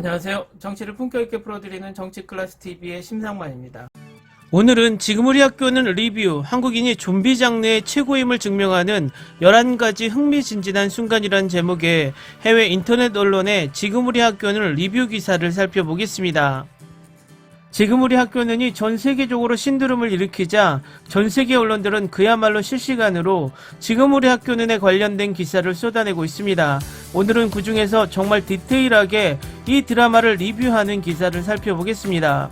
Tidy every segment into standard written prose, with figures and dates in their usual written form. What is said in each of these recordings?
안녕하세요. 정치를 품격 있게 풀어드리는 정치클래스TV의 심상만입니다. 오늘은 지금 우리 학교는 리뷰, 한국인이 좀비 장르의 최고임을 증명하는 11가지 흥미진진한 순간이라는 제목의 해외 인터넷 언론의 지금 우리 학교는 리뷰 기사를 살펴보겠습니다. 지금 우리 학교는이 전 세계적으로 신드롬을 일으키자 전 세계 언론들은 그야말로 실시간으로 지금 우리 학교는에 관련된 기사를 쏟아내고 있습니다. 오늘은 그 중에서 정말 디테일하게 이 드라마를 리뷰하는 기사를 살펴보겠습니다.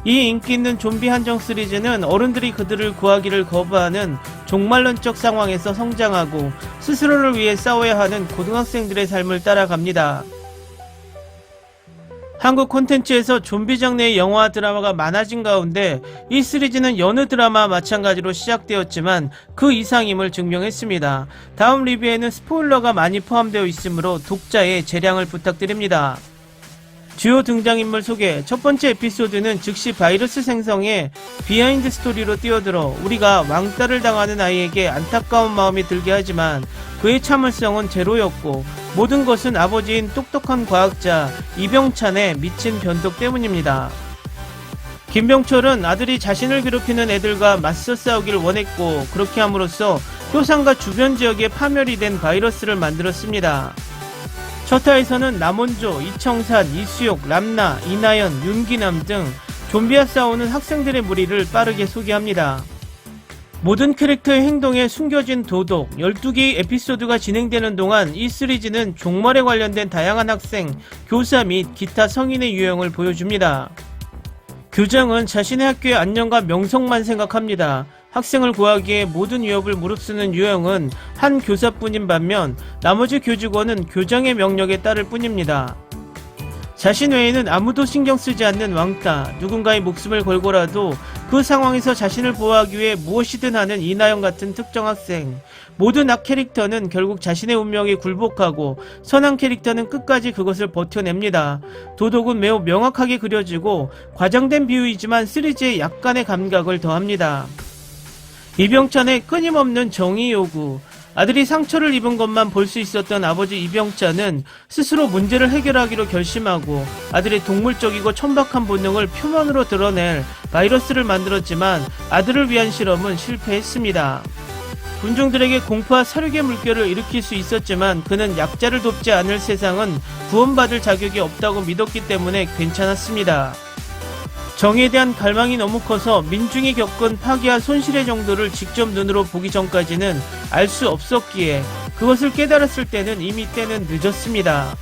이 인기 있는 좀비 한정 시리즈는 어른들이 그들을 구하기를 거부하는 종말론적 상황에서 성장하고 스스로를 위해 싸워야 하는 고등학생들의 삶을 따라갑니다. 한국 콘텐츠에서 좀비 장르의 영화 드라마가 많아진 가운데 이 시리즈는 여느 드라마와 마찬가지로 시작되었지만 그 이상임을 증명했습니다. 다음 리뷰에는 스포일러가 많이 포함되어 있으므로 독자의 재량을 부탁드립니다. 주요 등장인물 소개. 첫 번째 에피소드는 즉시 바이러스 생성에 비하인드 스토리로 뛰어들어 우리가 왕따를 당하는 아이에게 안타까운 마음이 들게 하지만 그의 참을성은 제로였고 모든 것은 아버지인 똑똑한 과학자 이병찬의 미친 변덕 때문입니다. 김병철은 아들이 자신을 괴롭히는 애들과 맞서 싸우길 원했고 그렇게 함으로써 효상과 주변 지역에 파멸이 된 바이러스를 만들었습니다. 첫 화에서는 남원조, 이청산, 이수욕, 람나, 이나연, 윤기남 등 좀비와 싸우는 학생들의 무리를 빠르게 소개합니다. 모든 캐릭터의 행동에 숨겨진 도덕, 12개의 에피소드가 진행되는 동안 이 시리즈는 종말에 관련된 다양한 학생, 교사 및 기타 성인의 유형을 보여줍니다. 교장은 자신의 학교의 안녕과 명성만 생각합니다. 학생을 구하기에 모든 위협을 무릅쓰는 유형은 한 교사뿐인 반면 나머지 교직원은 교장의 명령에 따를 뿐입니다. 자신 외에는 아무도 신경 쓰지 않는 왕따, 누군가의 목숨을 걸고라도 그 상황에서 자신을 보호하기 위해 무엇이든 하는 이나영 같은 특정 학생. 모든 악 캐릭터는 결국 자신의 운명에 굴복하고 선한 캐릭터는 끝까지 그것을 버텨냅니다. 도덕은 매우 명확하게 그려지고 과장된 비유이지만 시리즈에 약간의 감각을 더합니다. 이병찬의 끊임없는 정의 요구. 아들이 상처를 입은 것만 볼 수 있었던 아버지 이병찬은 스스로 문제를 해결하기로 결심하고 아들의 동물적이고 천박한 본능을 표면으로 드러낼 바이러스를 만들었지만 아들을 위한 실험은 실패했습니다. 군중들에게 공포와 사륙의 물결을 일으킬 수 있었지만 그는 약자를 돕지 않을 세상은 구원받을 자격이 없다고 믿었기 때문에 괜찮았습니다. 정의에 대한 갈망이 너무 커서 민중이 겪은 파괴와 손실의 정도를 직접 눈으로 보기 전까지는 알 수 없었기에 그것을 깨달았을 때는 이미 때는 늦었습니다.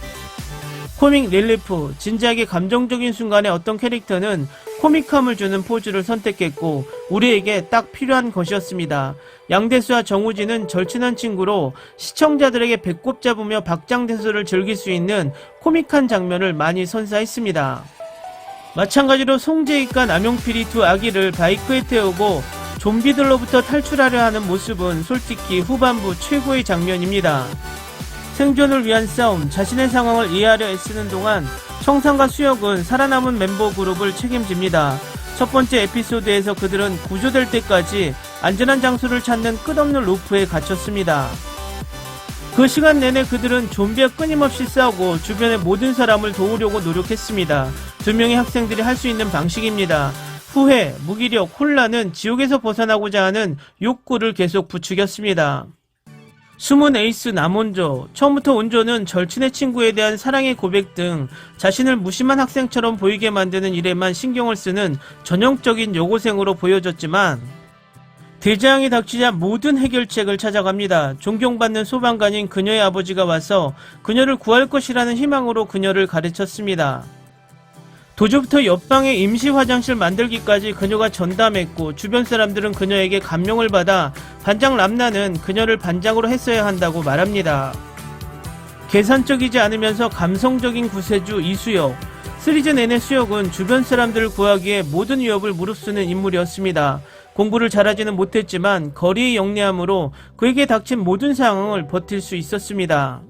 코믹 릴리프. 진지하게 감정적인 순간에 어떤 캐릭터는 코믹함을 주는 포즈를 선택했고 우리에게 딱 필요한 것이었습니다. 양대수와 정우진은 절친한 친구로 시청자들에게 배꼽 잡으며 박장대소를 즐길 수 있는 코믹한 장면을 많이 선사했습니다. 마찬가지로 송재익과 남용필이 두 아기를 바이크에 태우고 좀비들로부터 탈출하려 하는 모습은 솔직히 후반부 최고의 장면입니다. 생존을 위한 싸움, 자신의 상황을 이해하려 애쓰는 동안 청산과 수혁은 살아남은 멤버 그룹을 책임집니다. 첫 번째 에피소드에서 그들은 구조될 때까지 안전한 장소를 찾는 끝없는 루프에 갇혔습니다. 그 시간 내내 그들은 좀비와 끊임없이 싸우고 주변의 모든 사람을 도우려고 노력했습니다. 두 명의 학생들이 할 수 있는 방식입니다. 후회, 무기력, 혼란은 지옥에서 벗어나고자 하는 욕구를 계속 부추겼습니다. 숨은 에이스 남원조. 처음부터 원조는 절친의 친구에 대한 사랑의 고백 등 자신을 무심한 학생처럼 보이게 만드는 일에만 신경을 쓰는 전형적인 여고생으로 보여졌지만 대재앙이 닥치자 모든 해결책을 찾아갑니다. 존경받는 소방관인 그녀의 아버지가 와서 그녀를 구할 것이라는 희망으로 그녀를 가르쳤습니다. 도주부터 옆방에 임시 화장실 만들기까지 그녀가 전담했고 주변 사람들은 그녀에게 감명을 받아 반장 람나는 그녀를 반장으로 했어야 한다고 말합니다. 계산적이지 않으면서 감성적인 구세주 이수혁. 시리즈 내내 수혁은 주변 사람들을 구하기에 모든 위협을 무릅쓰는 인물이었습니다. 공부를 잘하지는 못했지만 거리의 영리함으로 그에게 닥친 모든 상황을 버틸 수 있었습니다.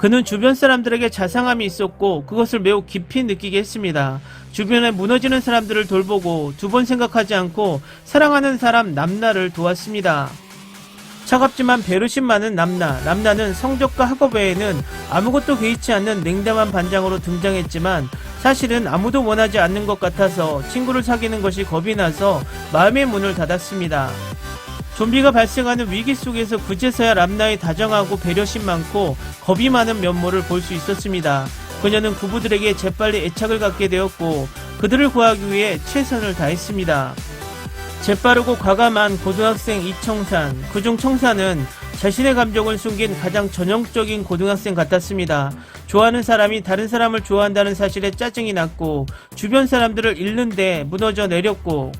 그는 주변 사람들에게 자상함이 있었고 그것을 매우 깊이 느끼게 했습니다. 주변에 무너지는 사람들을 돌보고 두 번 생각하지 않고 사랑하는 사람 남나를 도왔습니다. 차갑지만 배려심 많은 남나. 남나는 성적과 학업 외에는 아무것도 개의치 않는 냉담한 반장으로 등장했지만 사실은 아무도 원하지 않는 것 같아서 친구를 사귀는 것이 겁이 나서 마음의 문을 닫았습니다. 좀비가 발생하는 위기 속에서 그제서야 람나의 다정하고 배려심 많고 겁이 많은 면모를 볼 수 있었습니다. 그녀는 부부들에게 재빨리 애착을 갖게 되었고 그들을 구하기 위해 최선을 다했습니다. 재빠르고 과감한 고등학생 이청산. 그중 청산은 자신의 감정을 숨긴 가장 전형적인 고등학생 같았습니다. 좋아하는 사람이 다른 사람을 좋아한다는 사실에 짜증이 났고 주변 사람들을 잃는데 무너져 내렸고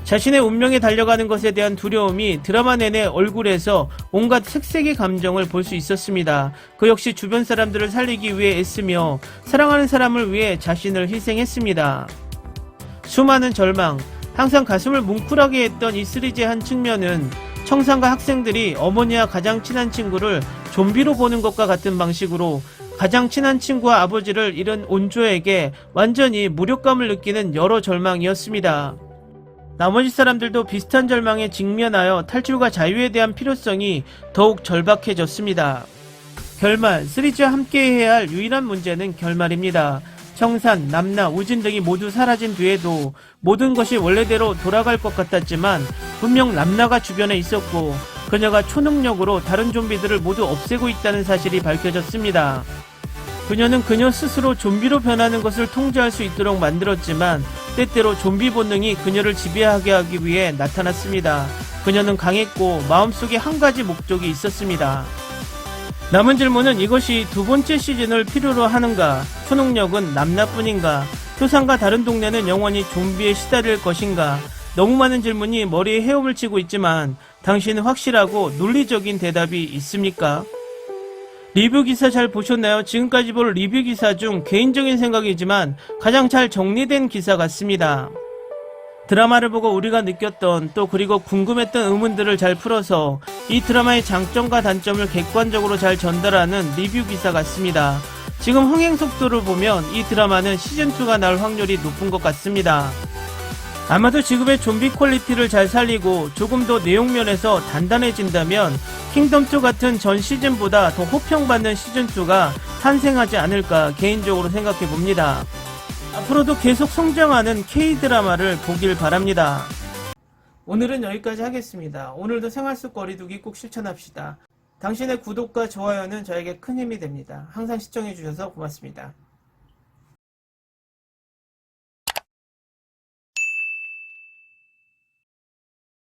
자신의 운명에 달려가는 것에 대한 두려움이 드라마 내내 얼굴에서 온갖 색색의 감정을 볼 수 있었습니다. 그 역시 주변 사람들을 살리기 위해 애쓰며 사랑하는 사람을 위해 자신을 희생했습니다. 수많은 절망, 항상 가슴을 뭉클하게 했던 이 시리즈의 한 측면은 청산과 학생들이 어머니와 가장 친한 친구를 좀비로 보는 것과 같은 방식으로 가장 친한 친구와 아버지를 잃은 온조에게 완전히 무력감을 느끼는 여러 절망이었습니다. 나머지 사람들도 비슷한 절망에 직면하여 탈출과 자유에 대한 필요성이 더욱 절박해졌습니다. 결말, 시리즈와 함께해야 할 유일한 문제는 결말입니다. 청산, 남나, 우진 등이 모두 사라진 뒤에도 모든 것이 원래대로 돌아갈 것 같았지만 분명 남나가 주변에 있었고 그녀가 초능력으로 다른 좀비들을 모두 없애고 있다는 사실이 밝혀졌습니다. 그녀는 그녀 스스로 좀비로 변하는 것을 통제할 수 있도록 만들었지만 때때로 좀비 본능이 그녀를 지배하게 하기 위해 나타났습니다. 그녀는 강했고 마음속에 한 가지 목적이 있었습니다. 남은 질문은 이것이 두 번째 시즌을 필요로 하는가? 초능력은 남나뿐인가? 효상과 다른 동네는 영원히 좀비에 시달릴 것인가? 너무 많은 질문이 머리에 헤엄을 치고 있지만 당신은 확실하고 논리적인 대답이 있습니까? 리뷰 기사 잘 보셨나요? 지금까지 볼 리뷰 기사 중 개인적인 생각이지만 가장 잘 정리된 기사 같습니다. 드라마를 보고 우리가 느꼈던 또 그리고 궁금했던 의문들을 잘 풀어서 이 드라마의 장점과 단점을 객관적으로 잘 전달하는 리뷰 기사 같습니다. 지금 흥행 속도를 보면 이 드라마는 시즌2가 나올 확률이 높은 것 같습니다. 아마도 지금의 좀비 퀄리티를 잘 살리고 조금 더 내용면에서 단단해진다면 킹덤2 같은 전 시즌보다 더 호평받는 시즌2가 탄생하지 않을까 개인적으로 생각해봅니다. 앞으로도 계속 성장하는 K드라마를 보길 바랍니다. 오늘은 여기까지 하겠습니다. 오늘도 생활 속 거리두기 꼭 실천합시다. 당신의 구독과 좋아요는 저에게 큰 힘이 됩니다. 항상 시청해주셔서 고맙습니다.